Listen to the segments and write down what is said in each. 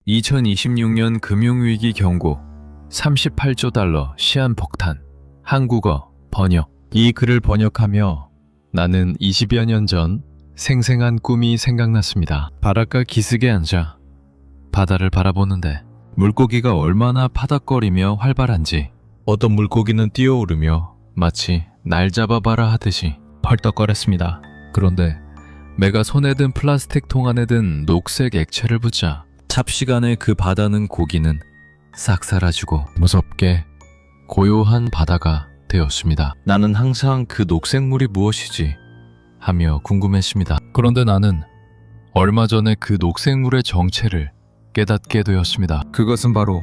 2026년 금융위기 경고, 38조 달러 시한폭탄, 한국어 번역. 이 글을 번역하며 나는 20여 년 전 생생한 꿈이 생각났습니다. 바닷가 기슭에 앉아 바다를 바라보는데 물고기가 얼마나 파닥거리며 활발한지, 어떤 물고기는 뛰어오르며 마치 날 잡아봐라 하듯이 펄떡거렸습니다. 그런데 내가 손에 든 플라스틱 통 안에 든 녹색 액체를 붓자 삽시간에 그 바다는 고기는 싹 사라지고 무섭게 고요한 바다가 되었습니다. 나는 항상 그 녹색물이 무엇이지 하며 궁금했습니다. 그런데 나는 얼마 전에 그 녹색물의 정체를 깨닫게 되었습니다. 그것은 바로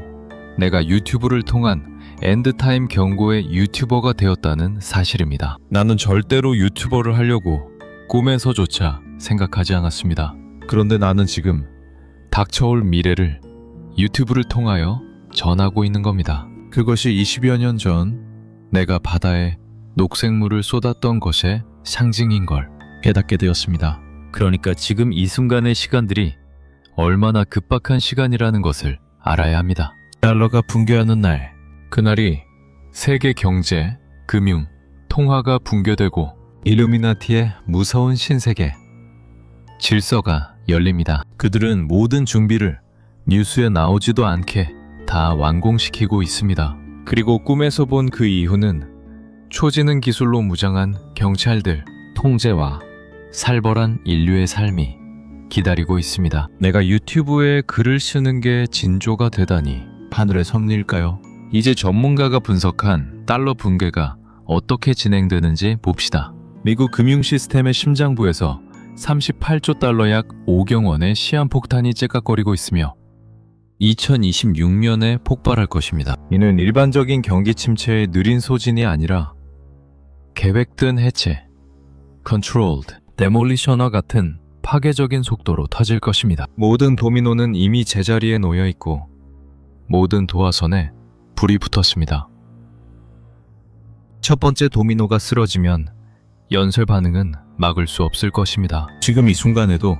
내가 유튜브를 통한 엔드타임 경고의 유튜버가 되었다는 사실입니다. 나는 절대로 유튜버를 하려고 꿈에서조차 생각하지 않았습니다. 그런데 나는 지금 닥쳐올 미래를 유튜브를 통하여 전하고 있는 겁니다. 그것이 20여 년 전 내가 바다에 녹색물을 쏟았던 것의 상징인 걸 깨닫게 되었습니다. 그러니까 지금 이 순간의 시간들이 얼마나 급박한 시간이라는 것을 알아야 합니다. 달러가 붕괴하는 날, 그날이 세계 경제, 금융, 통화가 붕괴되고 일루미나티의 무서운 신세계, 질서가 열립니다. 그들은 모든 준비를 뉴스에 나오지도 않게 다 완공시키고 있습니다. 그리고 꿈에서 본 그 이후는 초지능 기술로 무장한 경찰들, 통제와 살벌한 인류의 삶이 기다리고 있습니다. 내가 유튜브에 글을 쓰는 게 진조가 되다니 하늘의 섭리일까요? 이제 전문가가 분석한 달러 붕괴가 어떻게 진행되는지 봅시다. 미국 금융 시스템의 심장부에서 38조 달러 약 5경 원의 시한폭탄이 째깍거리고 있으며 2026년에 폭발할 것입니다. 이는 일반적인 경기 침체의 느린 소진이 아니라 계획된 해체, controlled demolition과 같은 파괴적인 속도로 터질 것입니다. 모든 도미노는 이미 제자리에 놓여 있고 모든 도화선에 불이 붙었습니다. 첫 번째 도미노가 쓰러지면 연쇄 반응은 막을 수 없을 것입니다. 지금 이 순간에도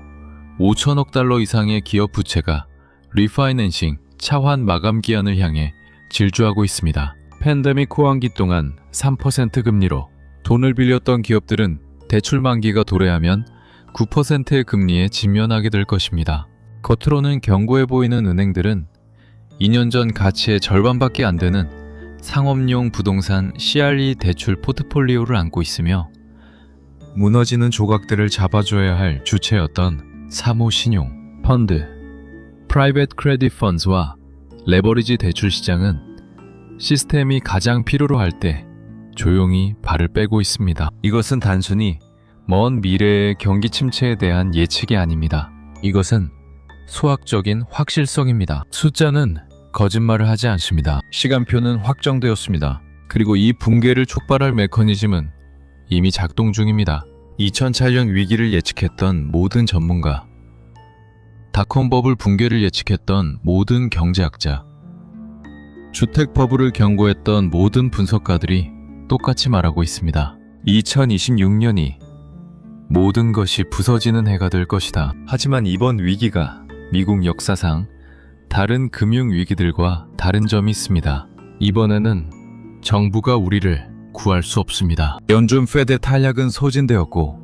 5천억 달러 이상의 기업 부채가 리파이낸싱, 차환 마감 기한을 향해 질주하고 있습니다. 팬데믹 호황기 동안 3% 금리로 돈을 빌렸던 기업들은 대출 만기가 도래하면 9%의 금리에 직면하게 될 것입니다. 겉으로는 견고해 보이는 은행들은 2년 전 가치의 절반밖에 안 되는 상업용 부동산 CRE 대출 포트폴리오를 안고 있으며 무너지는 조각들을 잡아줘야 할 주체였던 사모신용, 펀드, 프라이빗 크레딧 펀드와 레버리지 대출 시장은 시스템이 가장 필요로 할 때 조용히 발을 빼고 있습니다. 이것은 단순히 먼 미래의 경기 침체에 대한 예측이 아닙니다. 이것은 수학적인 확실성입니다. 숫자는 거짓말을 하지 않습니다. 시간표는 확정되었습니다. 그리고 이 붕괴를 촉발할 메커니즘은 이미 작동 중입니다. 2008년 위기를 예측했던 모든 전문가, 닷컴 버블 붕괴를 예측했던 모든 경제학자, 주택 버블을 경고했던 모든 분석가들이 똑같이 말하고 있습니다. 2026년이 모든 것이 부서지는 해가 될 것이다. 하지만 이번 위기가 미국 역사상 다른 금융 위기들과 다른 점이 있습니다. 이번에는 정부가 우리를 구할 수 없습니다. 연준 페드의 탄약은 소진되었고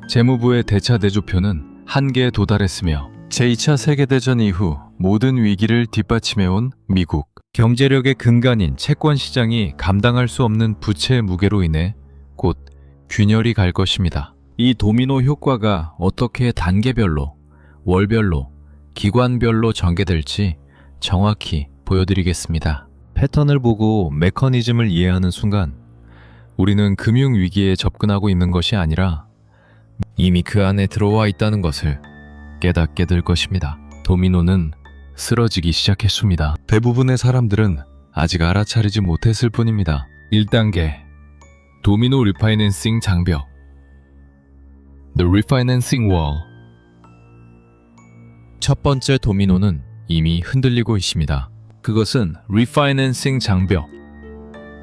재무부의 대차 대조표는 한계에 도달했으며 제2차 세계대전 이후 모든 위기를 뒷받침해온 미국, 경제력의 근간인 채권 시장이 감당할 수 없는 부채의 무게로 인해 곧 균열이 갈 것입니다. 이 도미노 효과가 어떻게 단계별로, 월별로, 기관별로 전개될지 정확히 보여드리겠습니다. 패턴을 보고 메커니즘을 이해하는 순간 우리는 금융위기에 접근하고 있는 것이 아니라 이미 그 안에 들어와 있다는 것을 깨닫게 될 것입니다. 도미노는 쓰러지기 시작했습니다. 대부분의 사람들은 아직 알아차리지 못했을 뿐입니다. 1단계 도미노 리파이낸싱 장벽 The Refinancing Wall. 첫 번째 도미노는 이미 흔들리고 있습니다. 그것은 리파이낸싱 장벽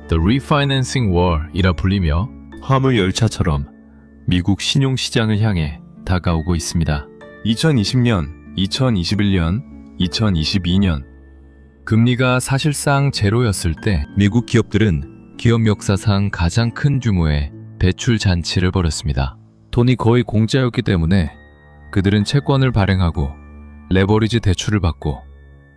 The Refinancing Wall이라 불리며 화물 열차처럼 미국 신용시장을 향해 다가오고 있습니다. 2020년, 2021년, 2022년 금리가 사실상 제로였을 때 미국 기업들은 기업 역사상 가장 큰 규모의 대출 잔치를 벌였습니다. 돈이 거의 공짜였기 때문에 그들은 채권을 발행하고 레버리지 대출을 받고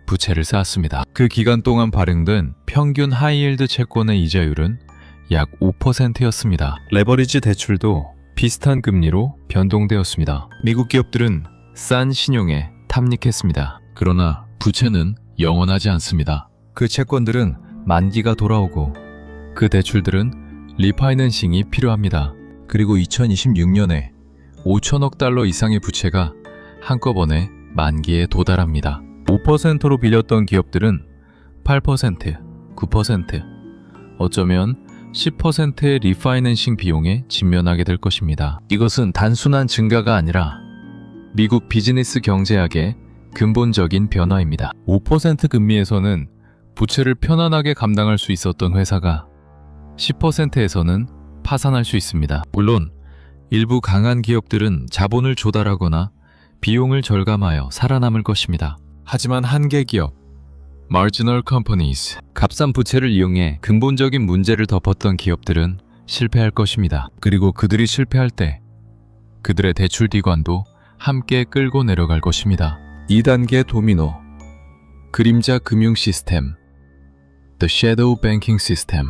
부채를 쌓았습니다. 그 기간 동안 발행된 평균 하이힐드 채권의 이자율은 약 5%였습니다. 레버리지 대출도 비슷한 금리로 변동되었습니다. 미국 기업들은 싼 신용에 탐닉했습니다. 그러나 부채는 영원하지 않습니다. 그 채권들은 만기가 돌아오고 그 대출들은 리파이낸싱이 필요합니다. 그리고 2026년에 5천억 달러 이상의 부채가 한꺼번에 만기에 도달합니다. 5%로 빌렸던 기업들은 8%, 9%, 어쩌면 10%의 리파이낸싱 비용에 직면하게 될 것입니다. 이것은 단순한 증가가 아니라 미국 비즈니스 경제학의 근본적인 변화입니다. 5% 금리에서는 부채를 편안하게 감당할 수 있었던 회사가 10%에서는 파산할 수 있습니다. 물론 일부 강한 기업들은 자본을 조달하거나 비용을 절감하여 살아남을 것입니다. 하지만 한계 기업, marginal companies, 값싼 부채를 이용해 근본적인 문제를 덮었던 기업들은 실패할 것입니다. 그리고 그들이 실패할 때 그들의 대출 기관도 함께 끌고 내려갈 것입니다. 2단계 도미노, 그림자 금융 시스템, The Shadow Banking System.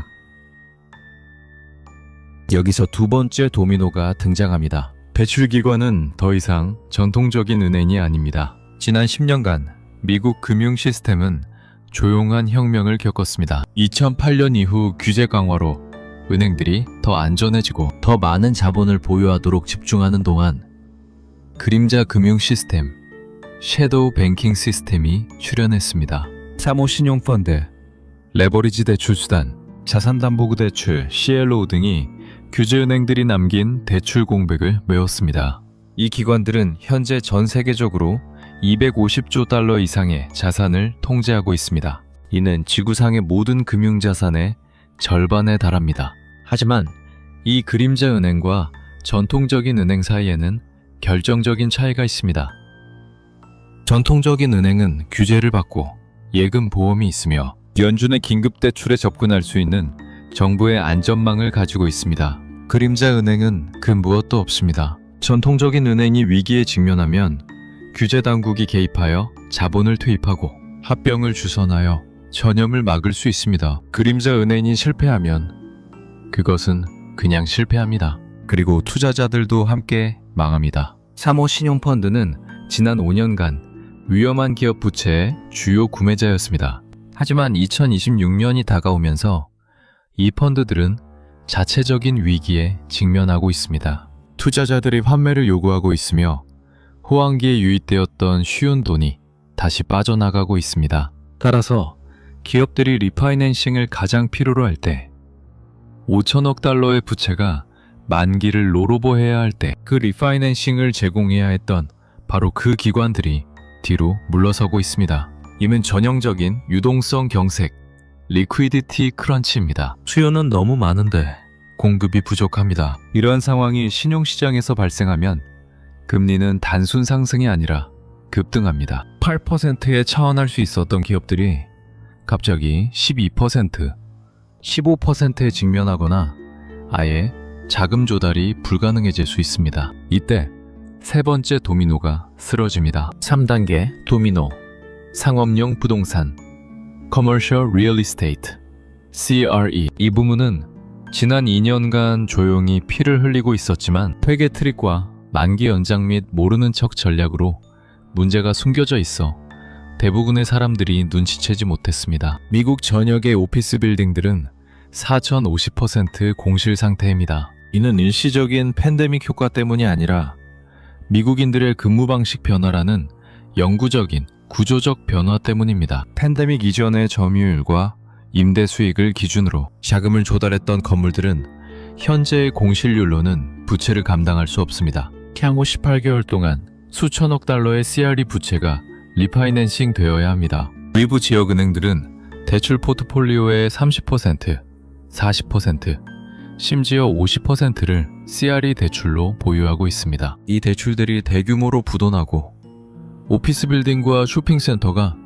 여기서 두 번째 도미노가 등장합니다. 대출 기관은 더 이상 전통적인 은행이 아닙니다. 지난 10년간 미국 금융 시스템은 조용한 혁명을 겪었습니다. 2008년 이후 규제 강화로 은행들이 더 안전해지고 더 많은 자본을 보유하도록 집중하는 동안 그림자 금융 시스템, 섀도우 뱅킹 시스템이 출현했습니다. 사모 신용펀드, 레버리지 대출 수단, 자산담보구 대출, CLO 등이 규제은행들이 남긴 대출 공백을 메웠습니다. 이 기관들은 현재 전 세계적으로 250조 달러 이상의 자산을 통제하고 있습니다. 이는 지구상의 모든 금융자산의 절반에 달합니다. 하지만 이 그림자 은행과 전통적인 은행 사이에는 결정적인 차이가 있습니다. 전통적인 은행은 규제를 받고 예금 보험이 있으며 연준의 긴급 대출에 접근할 수 있는 정부의 안전망을 가지고 있습니다. 그림자 은행은 그 무엇도 없습니다. 전통적인 은행이 위기에 직면하면 규제 당국이 개입하여 자본을 투입하고 합병을 주선하여 전염을 막을 수 있습니다. 그림자 은행이 실패하면 그것은 그냥 실패합니다. 그리고 투자자들도 함께 망합니다. 사모 신용펀드는 지난 5년간 위험한 기업 부채의 주요 구매자였습니다. 하지만 2026년이 다가오면서 이 펀드들은 자체적인 위기에 직면하고 있습니다. 투자자들이 환매를 요구하고 있으며 호황기에 유입되었던 쉬운 돈이 다시 빠져나가고 있습니다. 따라서 기업들이 리파이낸싱을 가장 필요로 할 때 5천억 달러의 부채가 만기를 롤오버해야 할 때 그 리파이낸싱을 제공해야 했던 바로 그 기관들이 뒤로 물러서고 있습니다. 이는 전형적인 유동성 경색, 리퀴디티 크런치입니다. 수요는 너무 많은데 공급이 부족합니다. 이러한 상황이 신용시장에서 발생하면 금리는 단순 상승이 아니라 급등합니다. 8%에 차원할 수 있었던 기업들이 갑자기 12%, 15%에 직면하거나 아예 자금 조달이 불가능해질 수 있습니다. 이때 세 번째 도미노가 쓰러집니다. 3단계 도미노, 상업용 부동산, Commercial Real Estate, CRE. 이 부문은 지난 2년간 조용히 피를 흘리고 있었지만 회계 트릭과 만기 연장 및 모르는 척 전략으로 문제가 숨겨져 있어 대부분의 사람들이 눈치채지 못했습니다. 미국 전역의 오피스 빌딩들은 4050% 공실 상태입니다. 이는 일시적인 팬데믹 효과 때문이 아니라 미국인들의 근무 방식 변화라는 영구적인 구조적 변화 때문입니다. 팬데믹 이전의 점유율과 임대 수익을 기준으로 자금을 조달했던 건물들은 현재의 공실률로는 부채를 감당할 수 없습니다. 향후 18개월 동안 수천억 달러의 CRE 부채가 리파이낸싱 되어야 합니다. 일부 지역은행들은 대출 포트폴리오의 30%, 40%, 심지어 50%를 CRE 대출로 보유하고 있습니다. 이 대출들이 대규모로 부도나고 오피스 빌딩과 쇼핑센터가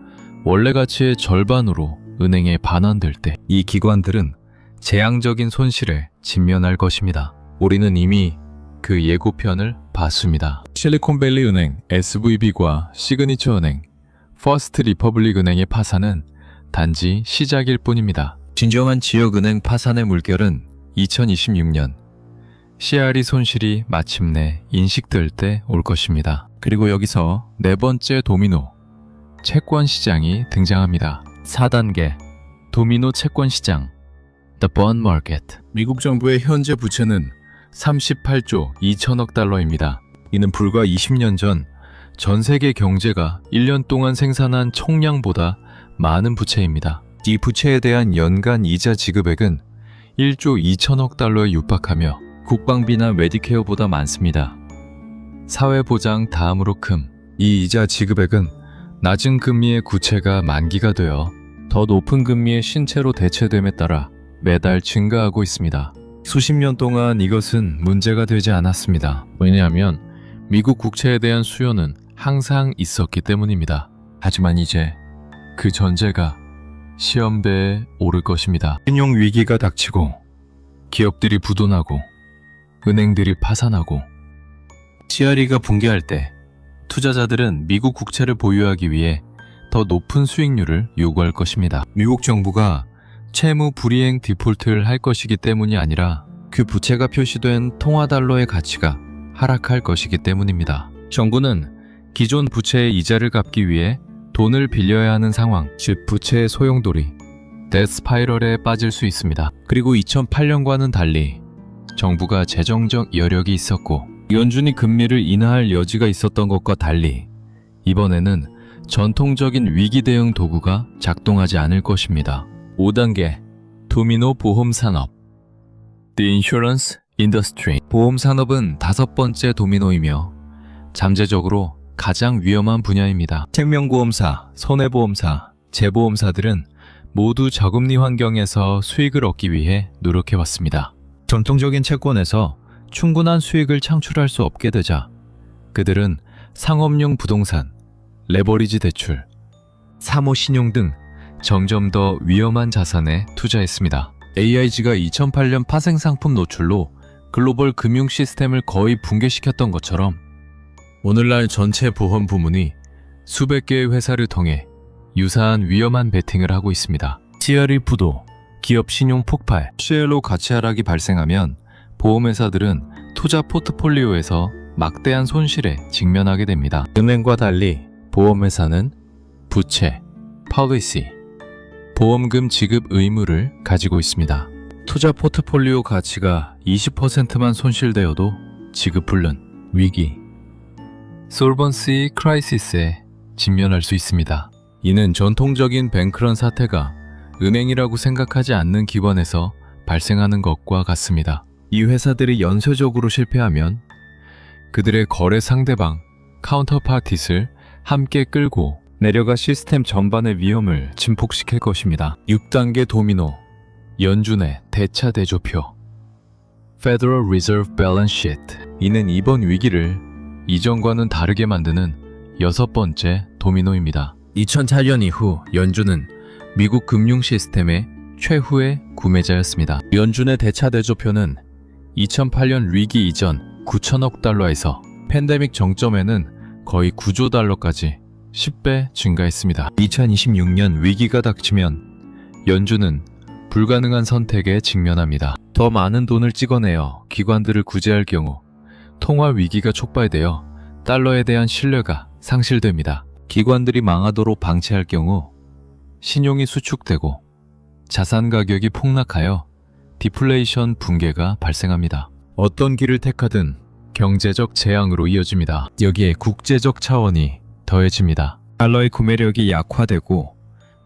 원래 가치의 절반으로 은행에 반환될 때 이 기관들은 재앙적인 손실에 직면할 것입니다. 우리는 이미 그 예고편을 봤습니다. 실리콘밸리 은행, SVB과 시그니처 은행, 퍼스트 리퍼블릭 은행의 파산은 단지 시작일 뿐입니다. 진정한 지역은행 파산의 물결은 2026년 CRE 손실이 마침내 인식될 때 올 것입니다. 그리고 여기서 네 번째 도미노, 채권 시장이 등장합니다. 4단계 도미노 채권 시장 The Bond Market. 미국 정부의 현재 부채는 38조 2천억 달러입니다. 이는 불과 20년 전 세계 경제가 1년 동안 생산한 총량보다 많은 부채입니다. 이 부채에 대한 연간 이자 지급액은 1조 2천억 달러에 육박하며 국방비나 메디케어보다 많습니다. 사회보장 다음으로 이 이자 지급액은 낮은 금리의 구체가 만기가 되어 더 높은 금리의 신채로 대체됨에 따라 매달 증가하고 있습니다. 수십 년 동안 이것은 문제가 되지 않았습니다. 왜냐하면 미국 국채에 대한 수요는 항상 있었기 때문입니다. 하지만 이제 그 전제가 시험대에 오를 것입니다. 신용 위기가 닥치고 기업들이 부도나고 은행들이 파산하고 CRE가 붕괴할 때 투자자들은 미국 국채를 보유하기 위해 더 높은 수익률을 요구할 것입니다. 미국 정부가 채무 불이행 디폴트를 할 것이기 때문이 아니라 그 부채가 표시된 통화달러의 가치가 하락할 것이기 때문입니다. 정부는 기존 부채의 이자를 갚기 위해 돈을 빌려야 하는 상황, 즉 부채의 소용돌이, 데스파이럴에 빠질 수 있습니다. 그리고 2008년과는 달리 정부가 재정적 여력이 있었고 연준이 금리를 인하할 여지가 있었던 것과 달리 이번에는 전통적인 위기 대응 도구가 작동하지 않을 것입니다. 5단계 도미노 보험 산업 The Insurance Industry. 보험 산업은 다섯 번째 도미노이며 잠재적으로 가장 위험한 분야입니다. 생명보험사, 손해보험사, 재보험사들은 모두 저금리 환경에서 수익을 얻기 위해 노력해왔습니다. 전통적인 채권에서 충분한 수익을 창출할 수 없게 되자 그들은 상업용 부동산, 레버리지 대출, 사모신용 등 점점 더 위험한 자산에 투자했습니다. AIG가 2008년 파생상품 노출로 글로벌 금융 시스템을 거의 붕괴시켰던 것처럼 오늘날 전체 보험 부문이 수백 개의 회사를 통해 유사한 위험한 베팅을 하고 있습니다. CRE 부도, 기업 신용 폭발, CLO 가치 하락이 발생하면 보험회사들은 투자 포트폴리오에서 막대한 손실에 직면하게 됩니다. 은행과 달리 보험회사는 부채, policy, 보험금 지급 의무를 가지고 있습니다. 투자 포트폴리오 가치가 20%만 손실되어도 지급 불능, 위기, 솔번시 크라이시스에 직면할 수 있습니다. 이는 전통적인 뱅크런 사태가 은행이라고 생각하지 않는 기관에서 발생하는 것과 같습니다. 이 회사들이 연쇄적으로 실패하면 그들의 거래 상대방, 카운터파티스를 함께 끌고 내려가 시스템 전반의 위험을 증폭시킬 것입니다. 6단계 도미노, 연준의 대차 대조표 Federal Reserve Balance Sheet. 이는 이번 위기를 이전과는 다르게 만드는 여섯 번째 도미노입니다. 2004년 이후 연준은 미국 금융 시스템의 최후의 구매자였습니다. 연준의 대차 대조표는 2008년 위기 이전 9천억 달러에서 팬데믹 정점에는 거의 9조 달러까지 10배 증가했습니다. 2026년 위기가 닥치면 연준은 불가능한 선택에 직면합니다. 더 많은 돈을 찍어내어 기관들을 구제할 경우 통화 위기가 촉발되어 달러에 대한 신뢰가 상실됩니다. 기관들이 망하도록 방치할 경우 신용이 수축되고 자산 가격이 폭락하여 디플레이션 붕괴가 발생합니다. 어떤 길을 택하든 경제적 재앙으로 이어집니다. 여기에 국제적 차원이 더해집니다. 달러의 구매력이 약화되고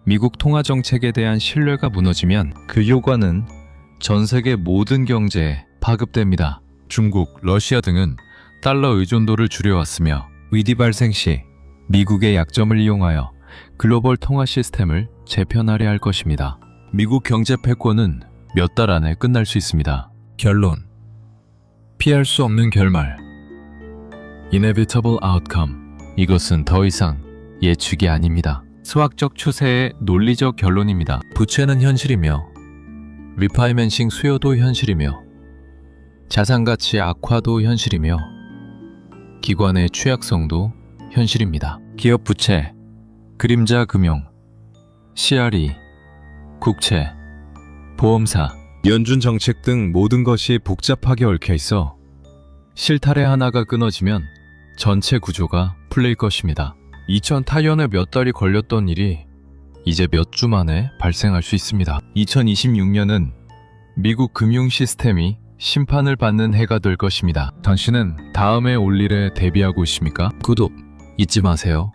미국 통화 정책에 대한 신뢰가 무너지면 그 효과는 전 세계 모든 경제에 파급됩니다. 중국, 러시아 등은 달러 의존도를 줄여왔으며 위기 발생 시 미국의 약점을 이용하여 글로벌 통화 시스템을 재편하려 할 것입니다. 미국 경제 패권은 몇 달 안에 끝날 수 있습니다. 결론, 피할 수 없는 결말, inevitable outcome. 이것은 더 이상 예측이 아닙니다. 수학적 추세의 논리적 결론입니다. 부채는 현실이며 리파이낸싱 수요도 현실이며 자산가치 악화도 현실이며 기관의 취약성도 현실입니다. 기업 부채, 그림자 금융, CRE, 국채, 보험사, 연준 정책 등 모든 것이 복잡하게 얽혀 있어 실타래 하나가 끊어지면 전체 구조가 풀릴 것입니다. 2008년에 몇 달이 걸렸던 일이 이제 몇 주 만에 발생할 수 있습니다. 2026년은 미국 금융 시스템이 심판을 받는 해가 될 것입니다. 당신은 다음에 올 일에 대비하고 있습니까? 구독 잊지 마세요.